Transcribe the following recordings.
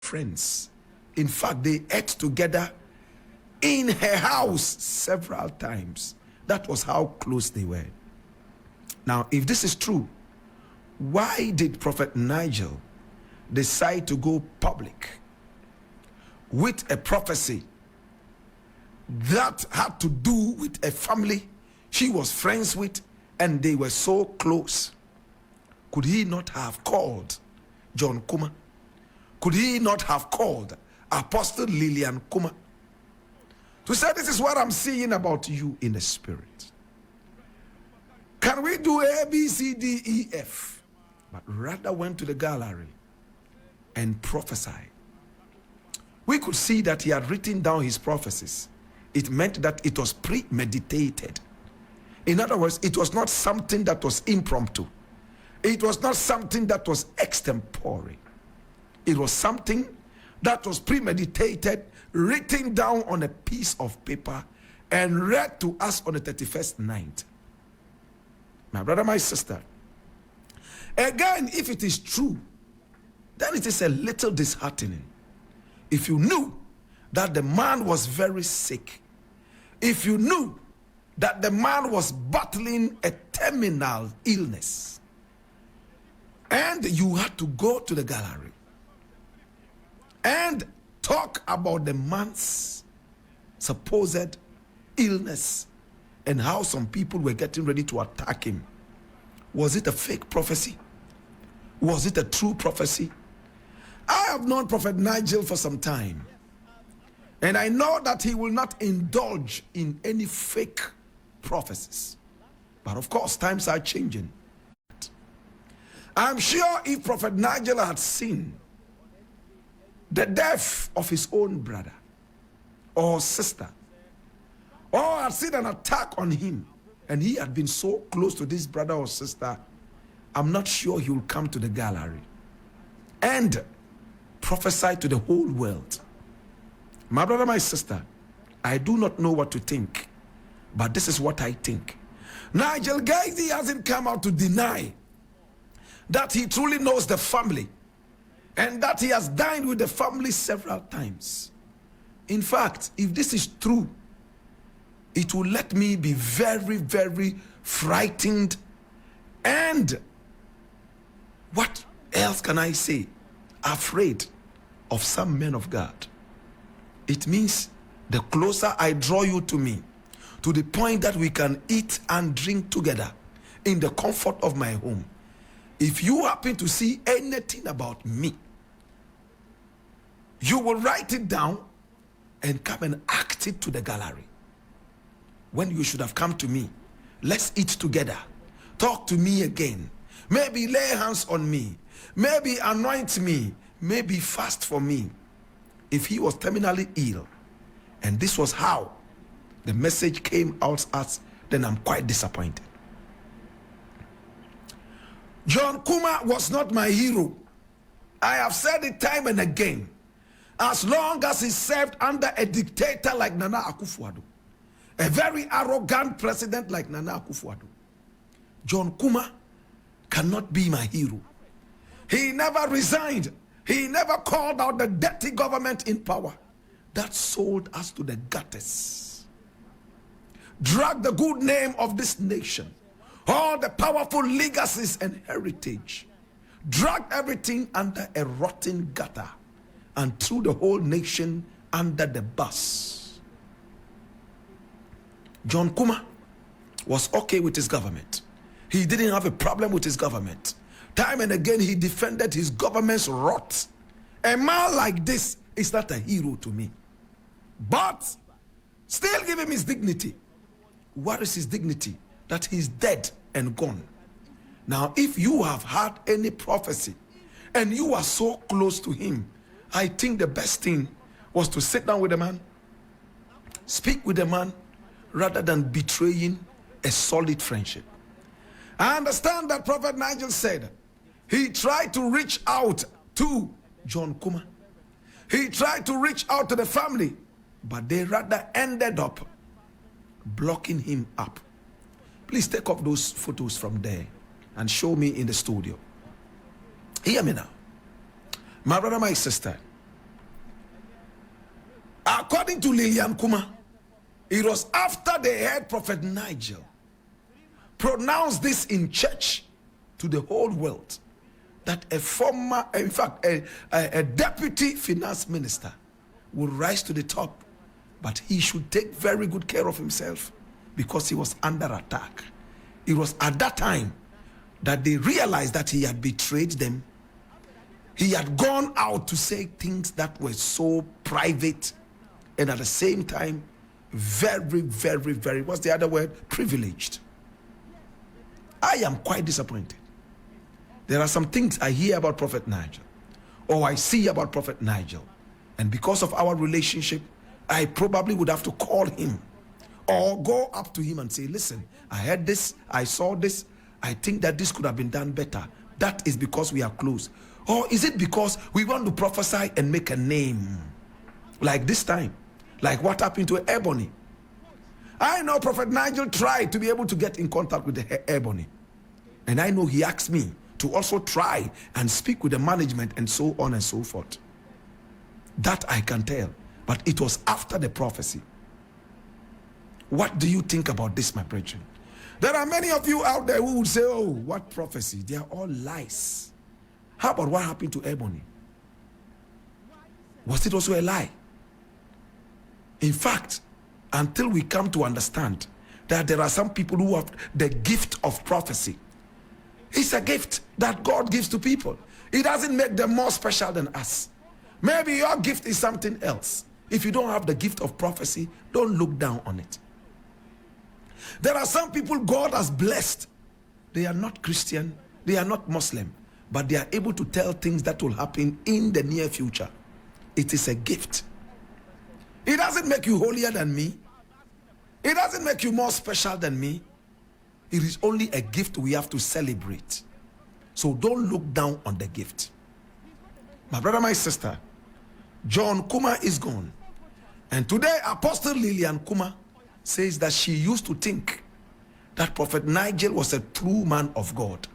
friends. In fact, they ate together in her house several times. That was how close they were. Now, if this is true, why did Prophet Nigel decide to go public with a prophecy that had to do with a family she was friends with and they were so close? Could he not have called John Kumah? Could he not have called Apostle Lillian Kumah to say, this is what I'm seeing about you in the spirit? Can we do A, B, C, D, E, F? But rather went to the gallery and prophesied. We could see that he had written down his prophecies. It meant that it was premeditated. In other words, it was not something that was impromptu. It was not something that was extempore. It was something that was premeditated, written down on a piece of paper and read to us on the 31st night. My brother, my sister, again, if it is true, then it is a little disheartening. If you knew that the man was very sick, if you knew that the man was battling a terminal illness, and you had to go to the gallery and talk about the man's supposed illness and how some people were getting ready to attack him, was it a fake prophecy? Was it a true prophecy? I have known Prophet Nigel for some time, and I know that he will not indulge in any fake prophecies. But of course, times are changing. I'm sure if Prophet Nigel had seen the death of his own brother or sister, or had seen an attack on him, and he had been so close to this brother or sister, I'm not sure he will come to the gallery and prophesy to the whole world. My brother, my sister, I do not know what to think, but this is what I think. Nigel Gaisei hasn't come out to deny that he truly knows the family and that he has dined with the family several times. In fact, if this is true, it will let me be very, very frightened. And what else can I say? Afraid of some men of God. It means the closer I draw you to me, to the point that we can eat and drink together in the comfort of my home, if you happen to see anything about me, you will write it down and come and act it to the gallery. When you should have come to me, let's eat together, talk to me again, maybe lay hands on me, maybe anoint me, maybe fast for me. If he was terminally ill and this was how the message came out as, then I'm quite disappointed. John Kumah was not my hero. I have said it time and again. As long as he served under a dictator like Nana Akufo-Addo, a very arrogant president like Nana Akufo-Addo, John Kumah cannot be my hero. He never resigned. He never called out the dirty government in power that sold us to the gutters, dragged the good name of this nation, all the powerful legacies and heritage, dragged everything under a rotten gutter and threw the whole nation under the bus. John Kumah was okay with his government. He didn't have a problem with his government. Time and again, he defended his government's rot. A man like this is not a hero to me. But still give him his dignity. What is his dignity? That he's dead and gone. Now, if you have had any prophecy and you are so close to him, I think the best thing was to sit down with the man, speak with the man, rather than betraying a solid friendship. I understand that Prophet Nigel said he tried to reach out to John Kumah. He tried to reach out to the family, but they rather ended up blocking him up. Please take off those photos from there and show me in the studio. Hear me now. My brother, my sister, According to Lillian Kumah, it was after they heard Prophet Nigel pronounce this in church to the whole world that a former, in fact, a deputy finance minister will rise to the top, but he should take very good care of himself because he was under attack. It was at that time that they realized that he had betrayed them. He had gone out to say things that were so private and at the same time very, very, very, what's the other word? Privileged. I am quite disappointed. There are some things I hear about Prophet Nigel or I see about Prophet Nigel, and because of our relationship, I probably would have to call him or go up to him and say, listen, I heard this, I saw this, I think that this could have been done better. That is because we are close. Or is it because we want to prophesy and make a name? Like this time, like what happened to Ebony. I know Prophet Nigel tried to be able to get in contact with the Ebony. And I know he asked me to also try and speak with the management and so on and so forth. That I can tell. But it was after the prophecy. What do you think about this, my brethren? There are many of you out there who would say, oh, what prophecy? They are all lies. How about what happened to Ebony? Was it also a lie? In fact, until we come to understand that there are some people who have the gift of prophecy. It's a gift that God gives to people. It doesn't make them more special than us. Maybe your gift is something else. If you don't have the gift of prophecy, don't look down on it. There are some people God has blessed. They are not Christian, they are not Muslim, but they are able to tell things that will happen in the near future. It is a gift. It doesn't make you holier than me. It doesn't make you more special than me. It is only a gift we have to celebrate. So don't look down on the gift. My brother, my sister, John Kumah is gone. And today, Apostle Lillian Kumah says that she used to think that Prophet Nigel was a true man of God.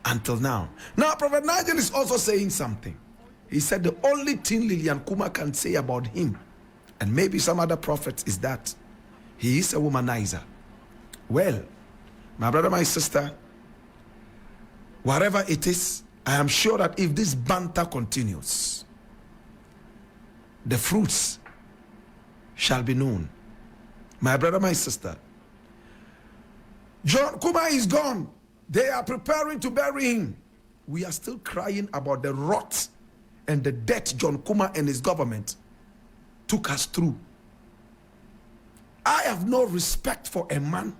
Until now. Now, Prophet Nigel is also saying something. He said the only thing Lillian Kumah can say about him, and maybe some other prophets, is that he is a womanizer. Well, my brother, my sister, whatever it is, I am sure that if this banter continues, the fruits shall be known. My brother, my sister, John Kumah is gone. They are preparing to bury him. We are still crying about the rot and the debt John Kumah and his government took us through. I have no respect for a man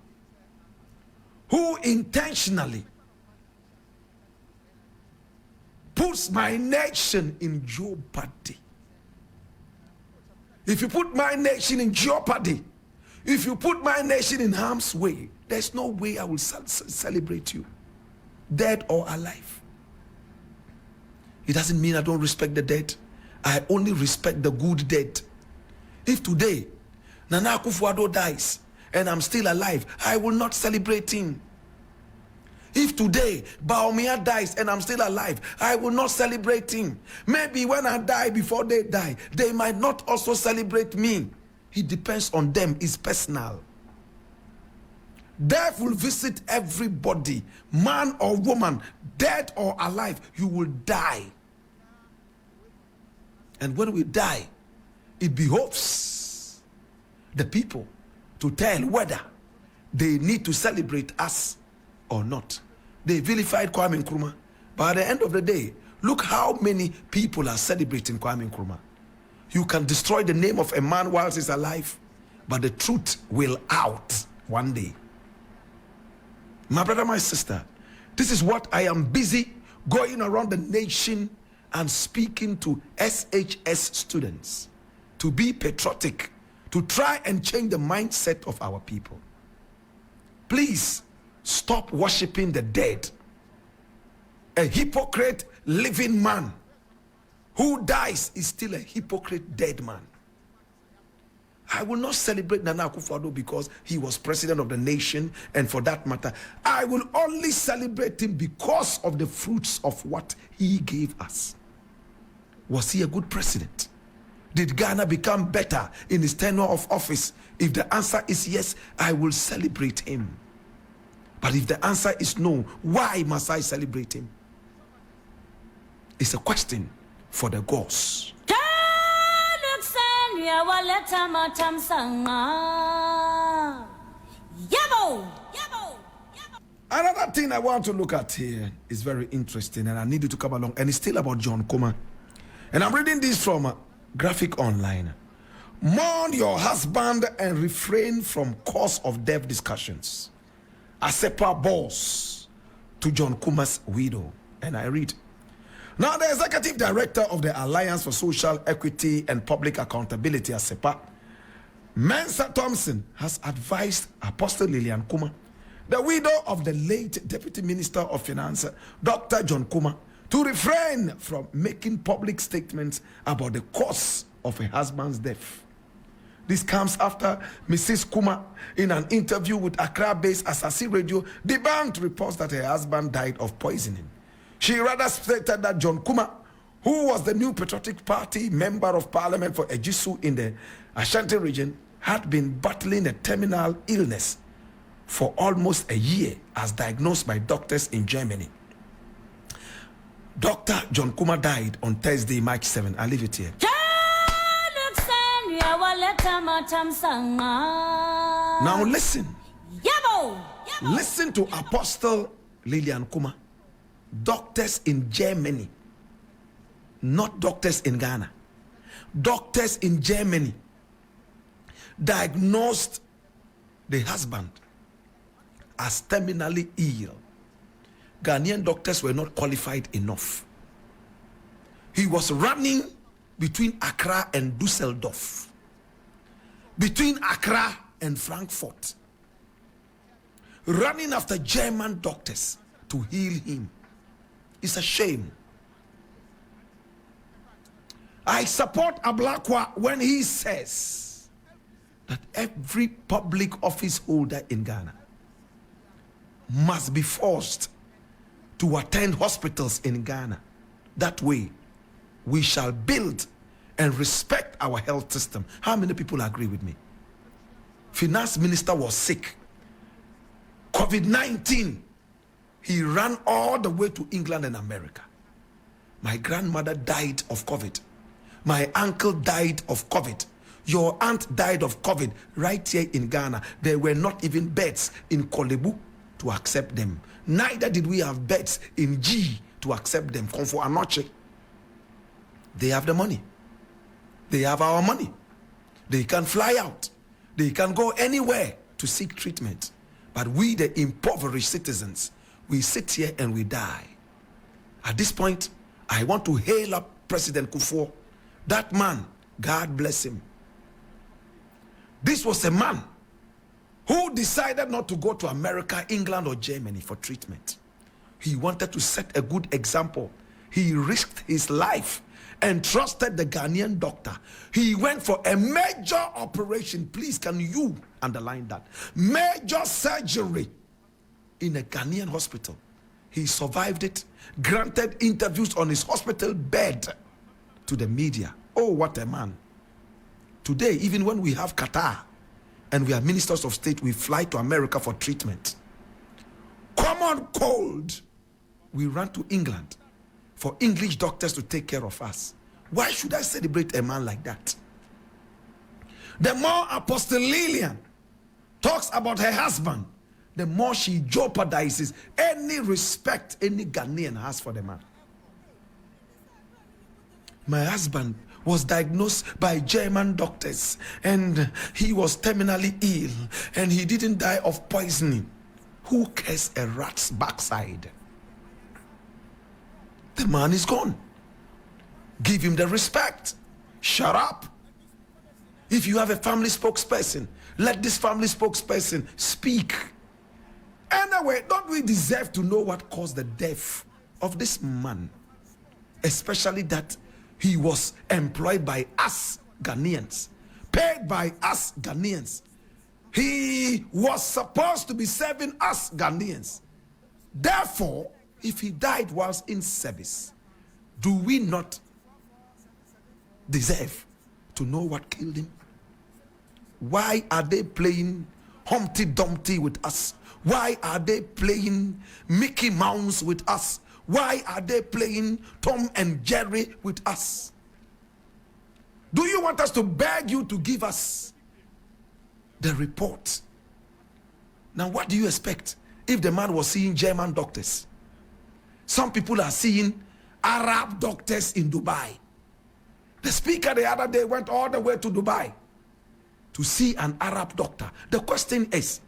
who intentionally puts my nation in jeopardy. If you put my nation in jeopardy, if you put my nation in harm's way, there's no way I will celebrate you, dead or alive. It doesn't mean I don't respect the dead. I only respect the good dead. If today Nana Akufo-Addo dies and I'm still alive, I will not celebrate him. If today Bawumia dies and I'm still alive, I will not celebrate him. Maybe when I die, before they die, they might not also celebrate me. It depends on them. It's personal. Death will visit everybody, man or woman, dead or alive. You will die. And when we die, it behoves the people to tell whether they need to celebrate us or not. They vilified Kwame Nkrumah, but at the end of the day, look how many people are celebrating Kwame Nkrumah. You can destroy the name of a man whilst he's alive, but the truth will out one day. My brother, my sister, this is what I am busy going around the nation and speaking to SHS students to be patriotic, to try and change the mindset of our people. Please stop worshiping the dead. A hypocrite living man who dies is still a hypocrite dead man. I will not celebrate Nana Akufo-Addo because he was president of the nation, and for that matter, I will only celebrate him because of the fruits of what he gave us. Was he a good president? Did Ghana become better in his tenure of office? If the answer is yes, I will celebrate him. But if the answer is no, why must I celebrate him? It's a question for the gods. Another thing I want to look at here is very interesting, and I need you to come along, and it's still about John Kumah. And I'm reading this from Graphic Online. Mourn your husband and refrain from cause of death discussions. Asepa boss to John Kumah's widow. And I read, now the executive director of the Alliance for Social Equity and Public Accountability, Asepa, Mensa Thompson, has advised Apostle Lillian Kumah, the widow of the late Deputy Minister of Finance, Dr. John Kumah, to refrain from making public statements about the cause of her husband's death. This comes after Mrs. Kumah, in an interview with Accra-based Asasi Radio, debunked reports that her husband died of poisoning. She rather stated that John Kumah, who was the new Patriotic Party member of Parliament for Ejisu in the Ashanti region, had been battling a terminal illness for almost a year as diagnosed by doctors in Germany. Dr. John Kumah died on Thursday, March 7. I leave it here. Now listen. Listen to Apostle Lillian Kumah. Doctors in Germany, not doctors in Ghana. Doctors in Germany diagnosed the husband as terminally ill. Ghanaian doctors were not qualified enough. He was running between Accra and Dusseldorf, between Accra and Frankfurt, running after German doctors to heal him. It's a shame. I support Ablakwa when he says that every public office holder in Ghana must be forced to attend hospitals in Ghana. That way, we shall build and respect our health system. How many people agree with me? Finance minister was sick. COVID-19. He ran all the way to England and America. My grandmother died of COVID. My uncle died of COVID. Your aunt died of COVID right here in Ghana. There were not even beds in Kolebu to accept them. Neither did we have beds in G to accept them. Comfort Anoche. They have the money. They have our money. They can fly out. They can go anywhere to seek treatment. But we, the impoverished citizens, we sit here and we die. At this point, I want to hail up President Kufuor. That man, God bless him. This was a man who decided not to go to America, England, or Germany for treatment. He wanted to set a good example. He risked his life and trusted the Ghanaian doctor. He went for a major operation. Please, can you underline that? Major surgery in a Ghanaian hospital. He survived it, granted interviews on his hospital bed to the media. Oh, what a man. Today, even when we have Qatar and we are ministers of state, we fly to America for treatment. Common cold, we run to England for English doctors to take care of us. Why should I celebrate a man like that? The more Apostle Lillian talks about her husband, the more she jeopardizes any respect any Ghanaian has for the man. My husband was diagnosed by German doctors and he was terminally ill and he didn't die of poisoning. Who cares a rat's backside? The man is gone. Give him the respect. Shut up. If you have a family spokesperson, let this family spokesperson speak. Anyway, don't we deserve to know what caused the death of this man? Especially that he was employed by us Ghanaians, paid by us Ghanaians. He was supposed to be serving us Ghanaians. Therefore, if he died whilst in service, do we not deserve to know what killed him? Why are they playing Humpty Dumpty with us? Why are they playing Mickey Mouse with us? Why are they playing Tom and Jerry with us? Do you want us to beg you to give us the report? Now, what do you expect if the man was seeing German doctors? Some people are seeing Arab doctors in Dubai. The speaker the other day went all the way to Dubai to see an Arab doctor. The question is,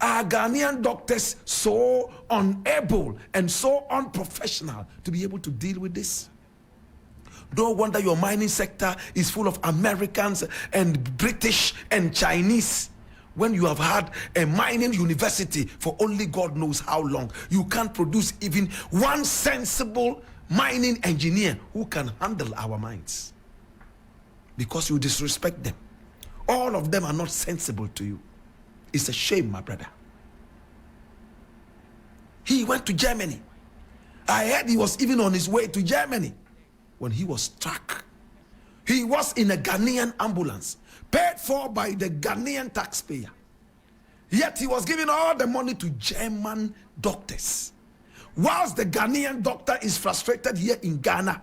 are Ghanaian doctors so unable and so unprofessional to be able to deal with this? No wonder your mining sector is full of Americans and British and Chinese. When you have had a mining university for only God knows how long, you can't produce even one sensible mining engineer who can handle our mines. Because you disrespect them. All of them are not sensible to you. It's a shame, my brother. He went to Germany. I heard he was even on his way to Germany when he was struck. He was in a Ghanaian ambulance, paid for by the Ghanaian taxpayer. Yet he was giving all the money to German doctors. Whilst the Ghanaian doctor is frustrated here in Ghana,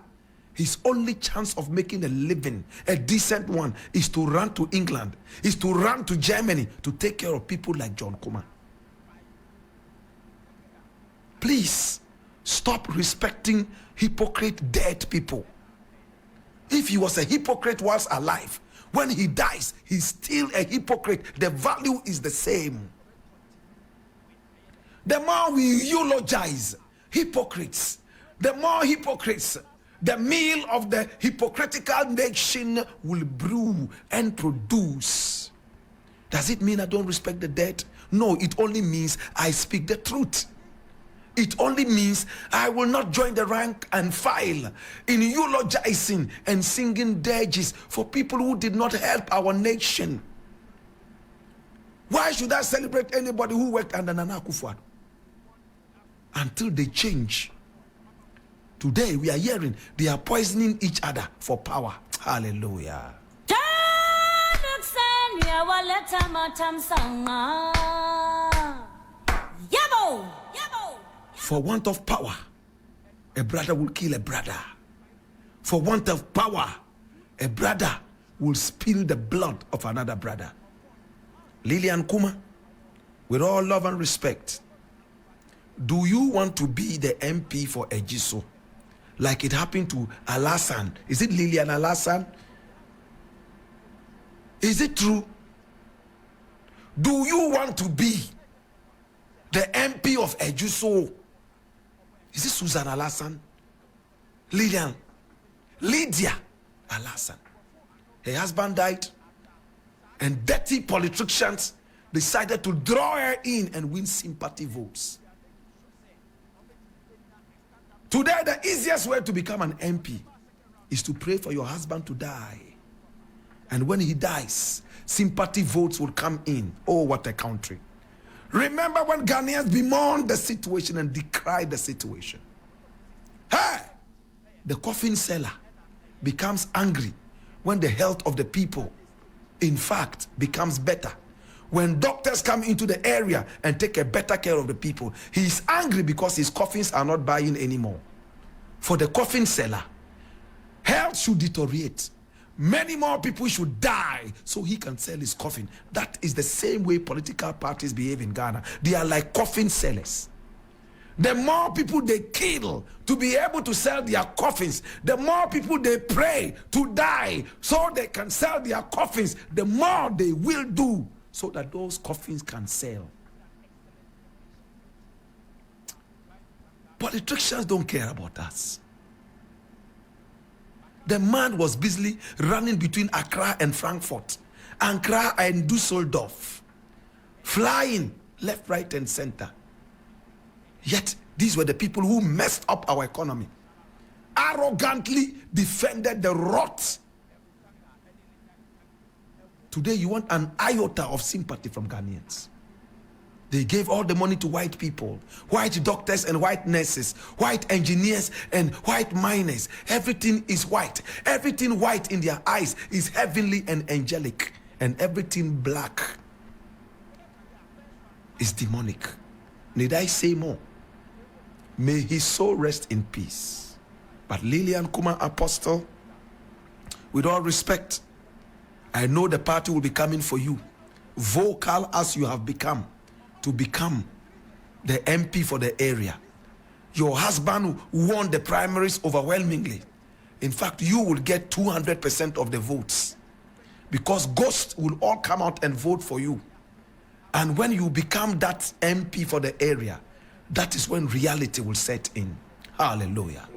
his only chance of making a living, a decent one, is to run to England, is to run to Germany to take care of people like John Kumah. Please stop respecting hypocrite dead people. If he was a hypocrite whilst alive, when he dies, he's still a hypocrite. The value is the same. The more we eulogize hypocrites, the more hypocrites the meal of the hypocritical nation will brew and produce. Does it mean I don't respect the dead? No, it only means I speak the truth. It only means I will not join the rank and file in eulogizing and singing dirges for people who did not help our nation. Why should I celebrate anybody who worked under Nana Akufo-Addo until they change? Today we are hearing they are poisoning each other for power. Hallelujah. For want of power, a brother will kill a brother. For want of power, a brother will spill the blood of another brother. Lillian Kumah, with all love and respect, do you want to be the MP for Ejiso? Like it happened to Alasan. Is it Lillian Alasan? Is it true? Do you want to be the MP of Ejiso? Is it Susan Alasan? Lydia Alasan. Her husband died, and dirty politicians decided to draw her in and win sympathy votes. Today, the easiest way to become an MP is to pray for your husband to die. And when he dies, sympathy votes will come in. Oh, what a country. Remember when Ghanaians bemoaned the situation and decried the situation. Hey! The coffin seller becomes angry when the health of the people, in fact, becomes better. When doctors come into the area and take a better care of the people, he is angry because his coffins are not buying anymore. For the coffin seller, health should deteriorate. Many more people should die so he can sell his coffin. That is the same way political parties behave in Ghana. They are like coffin sellers. The more people they kill to be able to sell their coffins, the more people they pray to die so they can sell their coffins, the more they will do so that those coffins can sell. Politicians don't care about us. The man was busily running between Accra and Frankfurt, Accra and Dusseldorf, flying left, right, and center. Yet, these were the people who messed up our economy, arrogantly defended the rot. Today, you want an iota of sympathy from Ghanaians. They gave all the money to white people, white doctors and white nurses, white engineers and white miners. Everything is white. Everything white in their eyes is heavenly and angelic. And everything black is demonic. Need I say more? May his soul rest in peace. But Lillian Kumah, Apostle, with all respect, I know the party will be coming for you. Vocal as you have become, to become the MP for the area. Your husband won the primaries overwhelmingly. In fact, you will get 200% of the votes, because ghosts will all come out and vote for you. And when you become that MP for the area, that is when reality will set in. Hallelujah.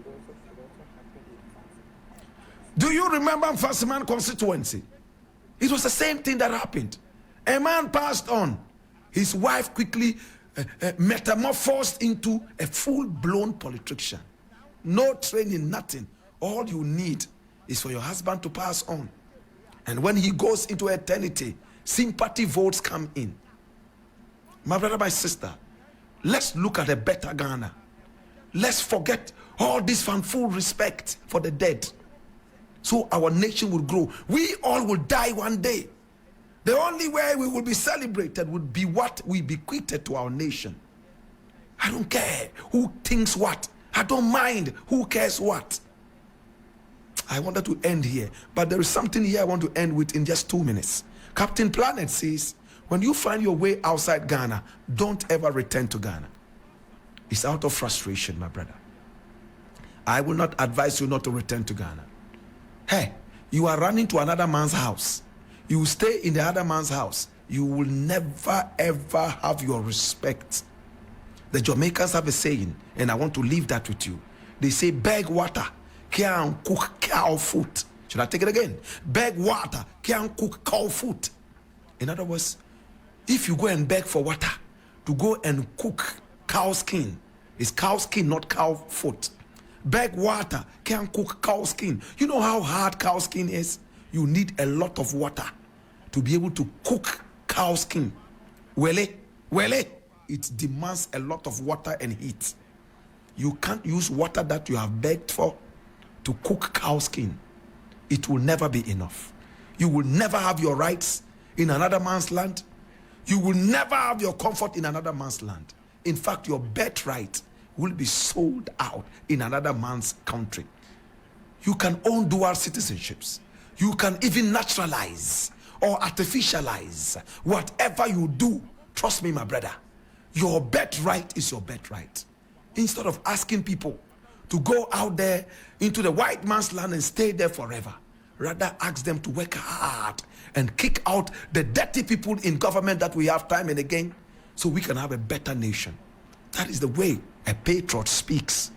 Do you remember First Man constituency? It was the same thing that happened. A man passed on. His wife quickly metamorphosed into a full-blown politician. No training, nothing. All you need is for your husband to pass on. And when he goes into eternity, sympathy votes come in. My brother, my sister, let's look at a better Ghana. Let's forget all this full respect for the dead, so our nation will grow. We all will die one day. The only way we will be celebrated would be what we bequeathed to our nation. I don't care who thinks what. I don't mind who cares what. I wanted to end here, but there is something here I want to end with in just 2 minutes. Captain Planet says, when you find your way outside Ghana, don't ever return to Ghana. It's out of frustration, my brother. I will not advise you not to return to Ghana. Hey, you are running to another man's house. You stay in the other man's house. You will never ever have your respect. The Jamaicans have a saying, and I want to leave that with you. They say, beg water can't cook cow food. Should I take it again? Beg water can't cook cow food. In other words, if you go and beg for water to go and cook cow skin, it's cow skin, not cow foot. Beg water can't cook cow skin. You know how hard cow skin is? You need a lot of water to be able to cook cow skin. It demands a lot of water and heat. You can't use water that you have begged for to cook cow skin. It will never be enough. You will never have your rights in another man's land. You will never have your comfort in another man's land. In fact, your birthright will be sold out in another man's country. You can own dual citizenships. You can even naturalize or artificialize whatever you do. Trust me, my brother, your birthright is your birthright. Instead of asking people to go out there into the white man's land and stay there forever, rather ask them to work hard and kick out the dirty people in government that we have time and again, so we can have a better nation. That is the way a patriot speaks.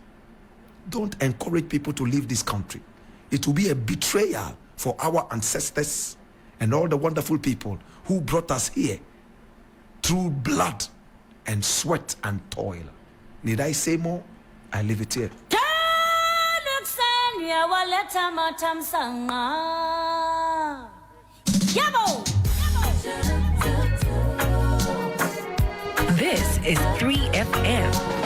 Don't encourage people to leave this country. It will be a betrayal for our ancestors and all the wonderful people who brought us here through blood and sweat and toil. Need I say more? I leave it here. This is 3FM.